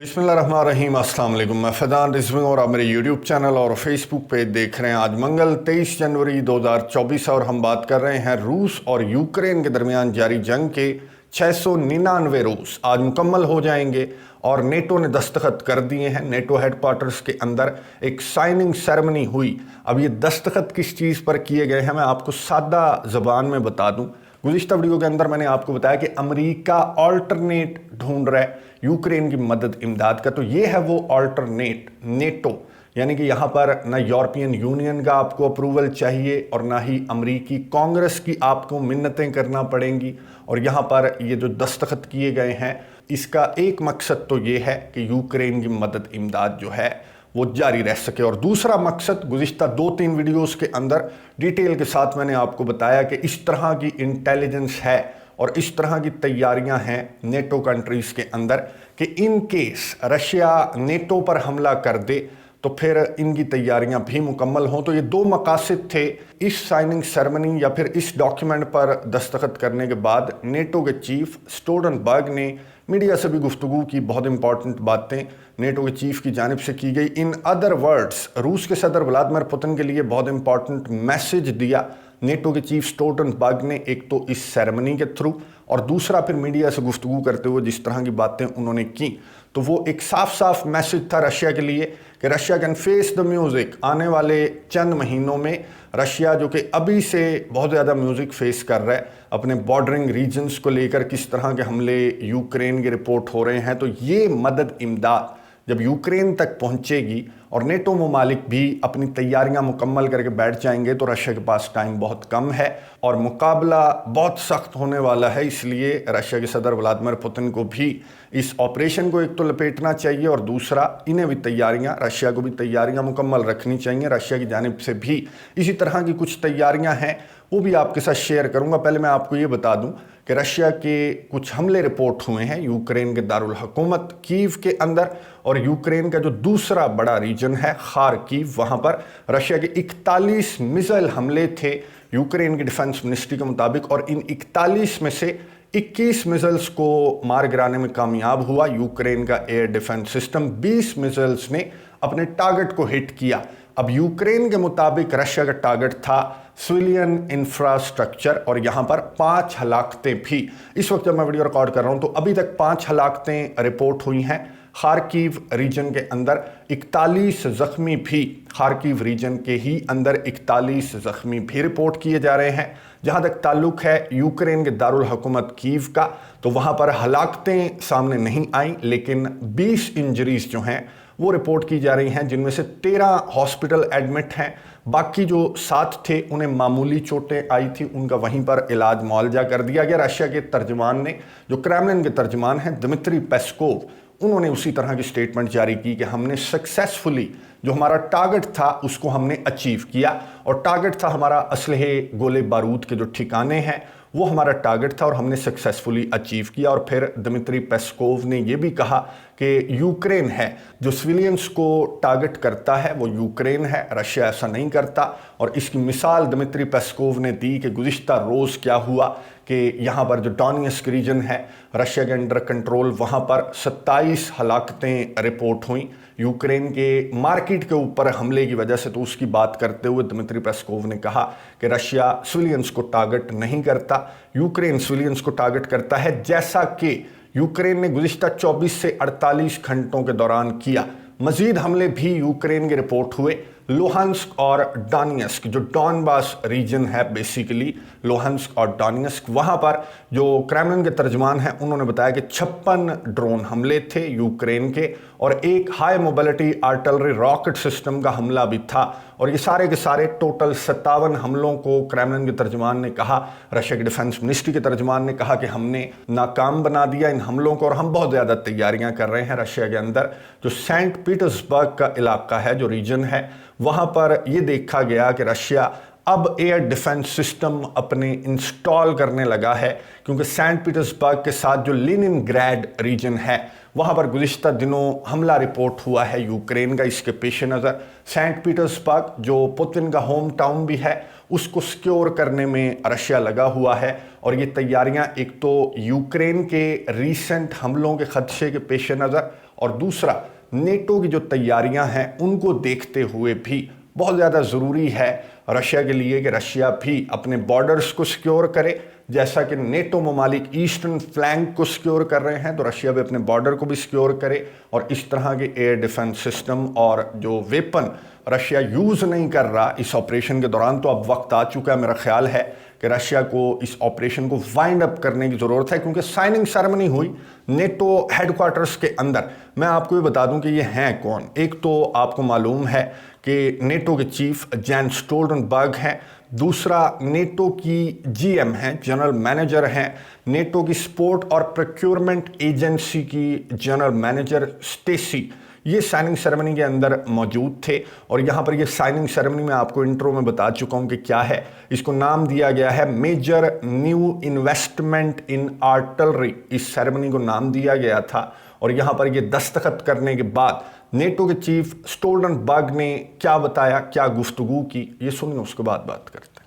बिस्मिल्लाहिर्रहमानिर्रहीम। अस्सलाम वालेकुम। मैं फैज़ान रिजवी और आप मेरे यूट्यूब चैनल और फेसबुक पेज देख रहे हैं। आज मंगल 23 जनवरी 2024 और हम बात कर रहे हैं रूस और यूक्रेन के दरमियान जारी जंग के 699 रोज़ आज मुकम्मल हो जाएंगे और नेटो ने दस्तखत कर दिए हैं। नेटो हेडक्वार्टर्स के अंदर एक साइनिंग सेरेमनी हुई। अब ये दस्तखत किस चीज़ पर किए गए हैं मैं आपको सादा ज़बान में बता दूं। गुज़िश्ता वीडियो के अंदर मैंने आपको बताया कि अमेरिका ऑल्टरनेट ढूंढ रहा है यूक्रेन की मदद इमदाद का। तो ये है वो ऑल्टरनेट नेटो, यानी कि यहाँ पर ना यूरोपियन यूनियन का आपको अप्रूवल चाहिए और ना ही अमेरिकी कांग्रेस की आपको मिन्नतें करना पड़ेंगी। और यहाँ पर ये जो दस्तखत किए गए हैं इसका एक मकसद तो ये है कि यूक्रेन की मदद इमदाद जो है वो जारी रह सके। और दूसरा मकसद गुज़िश्ता 2-3 वीडियोस के अंदर डिटेल के साथ मैंने आपको बताया कि इस तरह की इंटेलिजेंस है और इस तरह की तैयारियां हैं नेटो कंट्रीज़ के अंदर कि इन केस रशिया नेटो पर हमला कर दे तो फिर इनकी तैयारियां भी मुकम्मल हों। तो ये दो मकासद थे इस साइनिंग सेरेमनी या फिर इस डॉक्यूमेंट पर दस्तखत करने के बाद। नेटो के चीफ स्टोल्टनबर्ग ने मीडिया से भी गुफ्तगू की, बहुत इंपॉर्टेंट बातें नेटो के चीफ की जानिब से की गई। इन अदर वर्ड्स रूस के सदर व्लादिमीर पुतिन के लिए बहुत इंपॉर्टेंट मैसेज दिया नेटो के चीफ स्टोल्टनबर्ग ने, एक तो इस सेरेमनी के थ्रू और दूसरा फिर मीडिया से गुफ्तगू करते हुए जिस तरह की बातें उन्होंने की। तो वो एक साफ साफ मैसेज था रशिया के लिए कि Russia can face the music. आने वाले चंद महीनों में रशिया जो कि अभी से बहुत ज़्यादा म्यूज़िक फेस कर रहा है अपने बॉर्डरिंग रीजन्स को लेकर, किस तरह के हमले यूक्रेन के रिपोर्ट हो रहे हैं, तो ये मदद इमदाद जब यूक्रेन तक पहुंचेगी और नेटो ममालिक भी अपनी तैयारियां मुकम्मल करके बैठ जाएंगे तो रशिया के पास टाइम बहुत कम है और मुकाबला बहुत सख्त होने वाला है। इसलिए रशिया के सदर व्लादिमीर पुतिन को भी इस ऑपरेशन को एक तो लपेटना चाहिए और दूसरा इन्हें भी तैयारियां, रशिया को भी तैयारियां मुकम्मल रखनी चाहिए। रशिया की जानिब से भी इसी तरह की कुछ तैयारियां हैं, वो भी आपके साथ शेयर करूंगा। पहले मैं आपको ये बता दूं कि रशिया के कुछ हमले रिपोर्ट हुए हैं यूक्रेन के दारुल हुकूमत कीव के अंदर और यूक्रेन का जो दूसरा बड़ा रीजन है खार्किव, वहां पर रशिया के 41 मिसाइल हमले थे यूक्रेन की डिफेंस मिनिस्ट्री के मुताबिक। और इन 41 में से 21 मिसाइल्स को मार गिराने में कामयाब हुआ यूक्रेन का एयर डिफेंस सिस्टम। 20 मिसाइल्स ने अपने टारगेट को हिट किया। अब यूक्रेन के मुताबिक रशिया का टारगेट था सिविलियन इंफ्रास्ट्रक्चर और यहाँ पर 5 हलाकतें भी। इस वक्त जब मैं वीडियो रिकॉर्ड कर रहा हूँ तो अभी तक 5 हलाकतें रिपोर्ट हुई हैं खार्किव रीजन के अंदर। 41 जख्मी भी खार्किव रीजन के ही अंदर 41 जख्मी भी रिपोर्ट किए जा रहे हैं। जहाँ तक ताल्लुक है यूक्रेन के दारुल हुकूमत कीव का तो वहाँ पर हलाकतें सामने नहीं आई, लेकिन 20 इंजरीज जो हैं वो रिपोर्ट की जा रही हैं, जिनमें से 13 हॉस्पिटल एडमिट हैं। बाकी जो 7 थे उन्हें मामूली चोटें आई थी, उनका वहीं पर इलाज मुआवजा कर दिया गया। रशिया के तर्जमान ने, जो क्रेमलिन के तर्जमान हैं दिमित्री पेस्कोव, उन्होंने उसी तरह की स्टेटमेंट जारी की कि हमने सक्सेसफुली जो हमारा टारगेट था उसको हमने अचीव किया। और टारगेट था हमारा असलहे गोले बारूद के जो ठिकाने हैं वो हमारा टारगेट था और हमने सक्सेसफुली अचीव किया। और फिर दिमित्री पेस्कोव ने यह भी कहा कि यूक्रेन है जो सिविलियंस को टारगेट करता है वो यूक्रेन है, रशिया ऐसा नहीं करता। और इसकी मिसाल दिमित्री पेस्कोव ने दी कि गुज़िश्ता रोज़ क्या हुआ कि यहाँ पर जो डोनेट्स्क रीजन है रशिया के अंडर कंट्रोल, वहाँ पर 27 हलाकतें रिपोर्ट हुई यूक्रेन के मार्केट के ऊपर हमले की वजह से। तो उसकी बात करते हुए दिमित्री पेस्कोव ने कहा कि रशिया सिविलियंस को टारगेट नहीं करता, यूक्रेन सिविलियंस को टारगेट करता है, जैसा कि यूक्रेन ने गुज़िश्ता 24 से 48 घंटों के दौरान किया। मजीद हमले भी यूक्रेन के रिपोर्ट हुए लुहांस्क और डोनेट्स्क, जो डॉनबास रीजन है बेसिकली लुहांस्क और डोनेट्स्क, वहाँ पर जो क्रेमलिन के तर्जमान हैं उन्होंने बताया कि 56 ड्रोन हमले थे यूक्रेन के और एक high mobility artillery rocket system का हमला भी था। और ये सारे के सारे टोटल 57 हमलों को क्रेमलिन के तर्जमान ने कहा, रशिया के डिफेंस मिनिस्ट्री के तर्जमान ने कहा कि हमने नाकाम बना दिया इन हमलों को और हम बहुत ज़्यादा तैयारियां कर रहे हैं। रशिया के अंदर जो सेंट पीटर्सबर्ग का इलाका है, जो रीजन है, वहाँ पर ये देखा गया कि रशिया अब एयर डिफेंस सिस्टम अपने इंस्टॉल करने लगा है, क्योंकि सेंट पीटर्सबर्ग के साथ जो लेनिनग्राड रीजन है वहाँ पर गुज़िश्ता दिनों हमला रिपोर्ट हुआ है यूक्रेन का। इसके पेश नज़र सेंट पीटर्सबर्ग जो पुतिन का होम टाउन भी है उसको सिक्योर करने में रशिया लगा हुआ है। और ये तैयारियां एक तो यूक्रेन के रीसेंट हमलों के खदशे के पेश नज़र اور دوسرا نیٹو کی جو تیاریاں ہیں ان کو دیکھتے ہوئے بھی بہت زیادہ ضروری ہے رشیا کے لیے کہ رشیا بھی اپنے بارڈرز کو سیکیور کرے. جیسا کہ نیٹو ممالک ایسٹرن فلینک کو سیکیور کر رہے ہیں تو رشیا بھی اپنے بارڈر کو بھی سیکیور کرے, اور اس طرح کے ایئر ڈیفنس سسٹم اور جو ویپن رشیا یوز نہیں کر رہا اس آپریشن کے دوران, تو اب وقت آ چکا ہے میرا خیال ہے کہ رشیا کو اس آپریشن کو وائنڈ اپ کرنے کی ضرورت ہے, کیونکہ سائننگ سیرمنی ہوئی نیٹو ہیڈ کوارٹرز کے اندر. میں آپ کو یہ بتا دوں کہ یہ ہیں کون. ایک تو آپ کو معلوم ہے کہ نیٹو کے چیف جین سٹولٹنبرگ ہیں, دوسرا نیٹو کی جی ایم ہیں, جنرل مینیجر ہیں, نیٹو کی سپورٹ اور پروکیورمنٹ ایجنسی کی جنرل مینیجر اسٹیسی, یہ سائننگ سیرمنی کے اندر موجود تھے. اور یہاں پر یہ سائننگ سیرمنی میں آپ کو انٹرو میں بتا چکا ہوں کہ کیا ہے. اس کو نام دیا گیا ہے major new investment in artillery, اس سیرمنی کو نام دیا گیا تھا. اور یہاں پر یہ دستخط کرنے کے بعد نیٹو کے چیف سٹولٹنبرگ نے کیا بتایا, کیا گفتگو کی, یہ سنیں, اس کے بعد بات کرتے ہیں.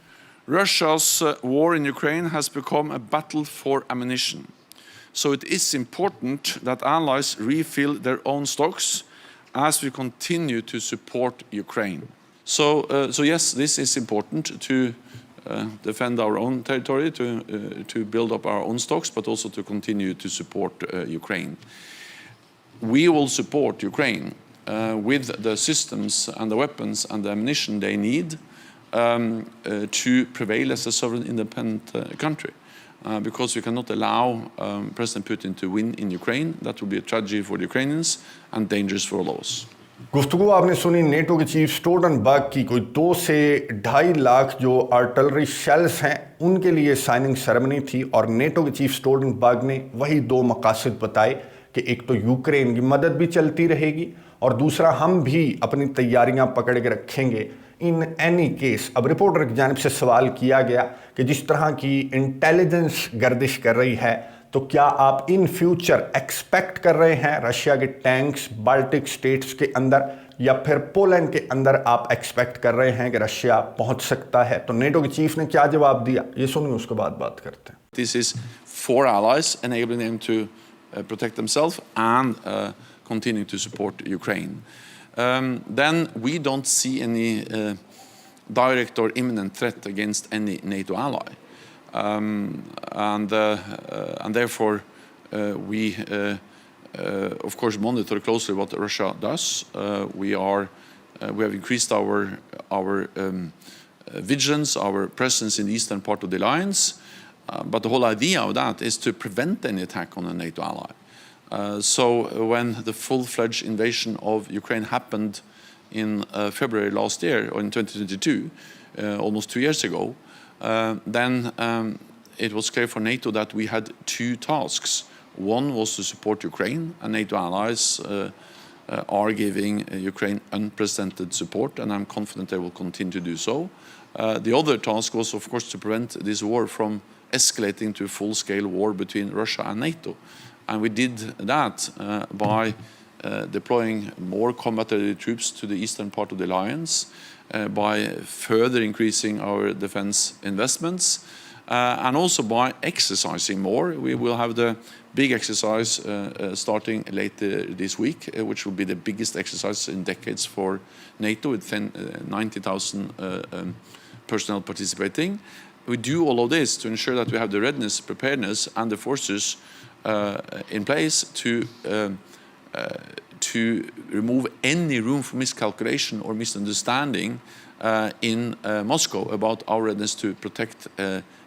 Russia's war in Ukraine has become a battle for ammunition. So it is important that allies refill their own stocks as we continue to support Ukraine. So yes, this is important to defend our own territory, to build up our own stocks, but also to continue to support Ukraine. We will support Ukraine with the systems and the weapons and the ammunition they need to prevail as a sovereign independent country. Because we cannot allow President Putin to win in Ukraine. That would be a tragedy for the Ukrainians and dangerous for all of us. گفتگو آپ نے سنی NATO کے chief سٹولٹنبرگ کی. کوئی 2 سے 2.5 لاکھ جو artillery shells ہیں ان کے لیے سائننگ سیرمنی تھی, اور نیٹو کے چیف سٹولٹنبرگ نے وہی 2 مقاصد بتائے کہ ایک تو یوکرین کی مدد بھی چلتی رہے گی, اور دوسرا ہم بھی اپنی تیاریاں پکڑ کے رکھیں گے ان اینی کیس. اب رپورٹر کی جانب سے سوال کیا گیا کہ جس طرح کی انٹیلیجنس گردش کر رہی ہے تو کیا آپ ان فیوچر ایکسپیکٹ کر رہے ہیں رشیا کے ٹینکس بالٹک سٹیٹس کے اندر, یا پھر پولینڈ کے اندر آپ ایکسپیکٹ کر رہے ہیں کہ رشیا پہنچ سکتا ہے. تو نیٹو کے چیف نے کیا جواب دیا, یہ سنیں, اس کے بعد بات کرتے ہیں. This is for allies, enabling them to protect themselves and continue to support Ukraine. Then we don't see any direct or imminent threat against any NATO ally. And therefore we of course monitor closely what Russia does. We have increased our vigilance, our presence in the eastern part of the alliance. But the whole idea of that is to prevent any attack on a NATO ally. So when the full-fledged invasion of Ukraine happened in February last year, or in 2022, almost 2 years ago, then it was clear for NATO that we had 2 tasks. One was to support Ukraine, and NATO allies are giving Ukraine unprecedented support, and I'm confident they will continue to do so. The other task was, of course, to prevent this war from escalating to a full-scale war between Russia and NATO. And we did that by deploying more combat-ready troops to the eastern part of the alliance, by further increasing our defense investments, and also by exercising more. We will have the big exercise starting later this week, which will be the biggest exercise in decades for NATO, with 90,000 personnel participating. We do all of this to ensure that we have the readiness, preparedness, and the forces in place to remove any room for miscalculation or misunderstanding in Moscow about our readiness to protect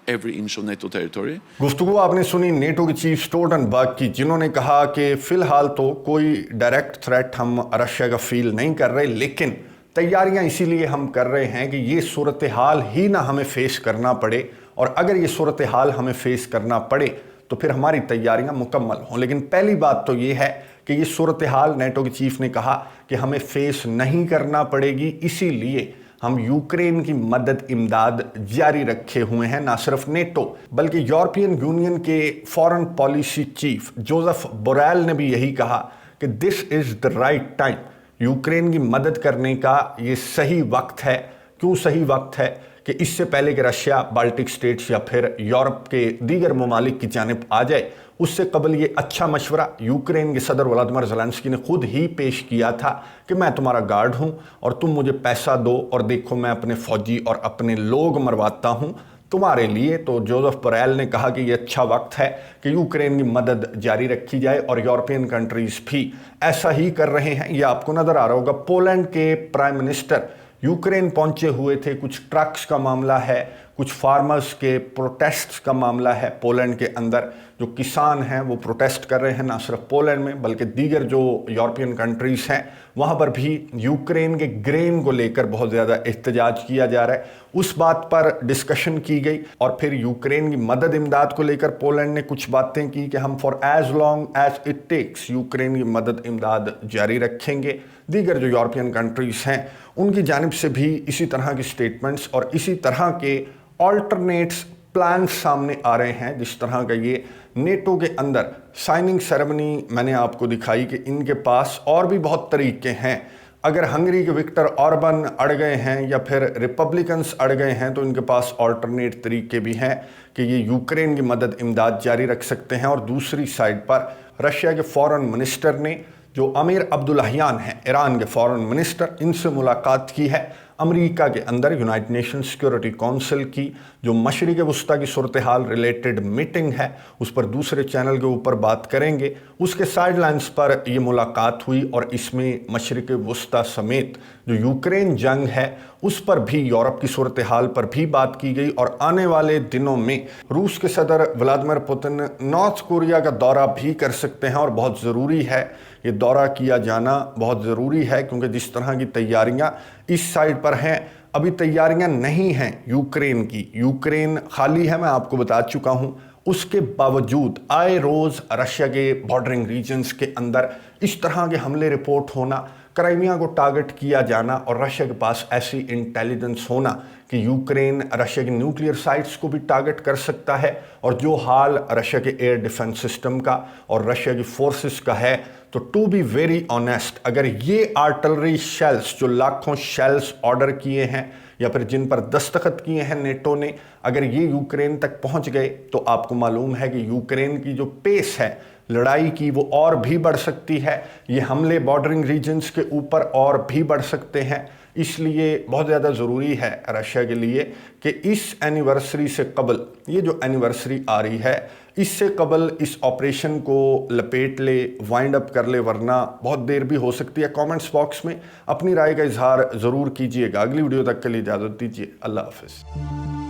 every inch of NATO territory. گفتگو آپ نے سنی NATO کے chief سٹولٹنبرگ کی, جنہوں نے کہا کہ فی الحال تو کوئی ڈائریکٹ تھریٹ ہم رشیا کا فیل نہیں کر رہے, لیکن تیاریاں اسی لیے ہم کر رہے ہیں کہ یہ صورتحال ہی نہ ہمیں فیس کرنا پڑے, اور اگر یہ صورتحال ہمیں فیس کرنا پڑے تو پھر ہماری تیاریاں مکمل ہوں. لیکن پہلی بات تو یہ ہے کہ یہ صورتحال, نیٹو کے چیف نے کہا کہ ہمیں فیس نہیں کرنا پڑے گی, اسی لیے ہم یوکرین کی مدد امداد جاری رکھے ہوئے ہیں. نہ صرف نیٹو بلکہ یورپین یونین کے foreign policy chief Joseph Borel نے بھی یہی کہا کہ دس از دا رائٹ ٹائم. یوکرین کی مدد کرنے کا یہ صحیح وقت ہے. کیوں صحیح وقت ہے؟ کہ اس سے پہلے کہ رشیا بالٹک سٹیٹس یا پھر یورپ کے دیگر ممالک کی جانب آ جائے, उससे कबल ये अच्छा मशवरा यूक्रेन के सदर व्लादिमीर ज़ेलेंस्की ने खुद ही पेश किया था कि मैं तुम्हारा गार्ड हूँ और तुम मुझे पैसा दो और देखो मैं अपने फौजी और अपने लोग मरवाता हूँ तुम्हारे लिए। तो जोसेफ बोरेल ने कहा कि ये अच्छा वक्त है कि यूक्रेन की मदद जारी रखी जाए और यूरोपियन कंट्रीज़ भी ऐसा ही कर रहे हैं। ये आपको नज़र आ रहा होगा, पोलैंड के प्राइम मिनिस्टर यूक्रेन पहुंचे हुए थे। कुछ ट्रक्स का मामला है, कुछ फार्मर्स के प्रोटेस्ट्स का मामला है पोलैंड के अंदर। जो किसान हैं वो प्रोटेस्ट कर रहे हैं, ना सिर्फ पोलैंड में बल्कि दीगर जो यूरोपियन कंट्रीज़ हैं वहाँ पर भी यूक्रेन के ग्रेन को लेकर बहुत ज़्यादा एहतजाज किया जा रहा है। उस बात पर डिस्कशन की गई और फिर यूक्रेन की मदद इमदाद को लेकर पोलैंड ने कुछ बातें की कि हम for as long as it takes Ukraine की मदद इमदाद जारी रखेंगे। दीगर जो यूरोपियन कंट्रीज़ हैं उनकी जानिब से भी इसी तरह की स्टेटमेंट्स और इसी तरह के ऑल्टरनेट्स प्लान सामने आ रहे हैं। जिस तरह का ये नेटो के अंदर साइनिंग सेरेमनी मैंने आपको दिखाई कि इनके पास और भी बहुत तरीके हैं। अगर हंगरी के विक्टर ऑर्बन अड़ गए हैं या फिर रिपब्लिकन्स अड़ गए हैं तो इनके पास ऑल्टरनेट तरीके भी हैं कि ये यूक्रेन की मदद इमदाद जारी रख सकते हैं। और दूसरी साइड पर रशिया के फॉरेन मिनिस्टर ने, जो अमीर अब्दुल्लाहियान हैं ईरान के फॉरेन मिनिस्टर, इनसे मुलाकात की है। अमेरिका के अंदर यूनाइटेड नेशन सिक्योरिटी काउंसिल की जो मशरिक़ वस्ता की सूरत हाल रिलेटेड मीटिंग है उस पर दूसरे चैनल के ऊपर बात करेंगे। उसके साइडलाइंस पर ये मुलाकात हुई और इसमें मशरिक़ वस्ता समेत जो यूक्रेन जंग है उस पर भी, यूरोप की सूरत हाल पर भी बात की गई। और आने वाले दिनों में रूस के सदर व्लादिमीर पुतिन नॉर्थ कोरिया का दौरा भी कर सकते हैं और बहुत ज़रूरी है ये दौरा किया जाना, बहुत ज़रूरी है क्योंकि जिस तरह की तैयारियां इस साइड पर हैं, अभी तैयारियां नहीं हैं यूक्रेन की। यूक्रेन खाली है, मैं आपको बता चुका हूं। उसके बावजूद आए रोज़ रशिया के बॉर्डरिंग रीजन्स के अंदर इस तरह के हमले रिपोर्ट होना, क्राइमिया को टारगेट किया जाना और रशिया के पास ऐसी इंटेलिजेंस होना कि यूक्रेन रशिया के न्यूक्लियर साइट्स को भी टारगेट कर सकता है। और जो हाल रशिया के एयर डिफेंस सिस्टम का और रशिया की फोर्सेस का है, तो टू बी वेरी ऑनेस्ट, अगर ये आर्टिलरी शेल्स जो लाखों शेल्स ऑर्डर किए हैं या फिर जिन पर दस्तखत किए हैं नेटो ने, अगर ये यूक्रेन तक पहुंच गए तो आपको मालूम है कि यूक्रेन की जो पेस है लड़ाई की वो और भी बढ़ सकती है। ये हमले बॉर्डरिंग रीजन्स के ऊपर और भी बढ़ सकते हैं। इसलिए बहुत ज़्यादा ज़रूरी है रशिया के लिए कि इस एनिवर्सरी से कबल, ये जो एनिवर्सरी आ रही है इससे कबल इस ऑपरेशन को लपेट ले, वाइंड अप कर ले, वरना बहुत देर भी हो सकती है। कमेंट्स बॉक्स में अपनी राय का इजहार ज़रूर कीजिएगा। अगली वीडियो तक के लिए इजाज़त दीजिए। अल्लाह हाफ़िज़।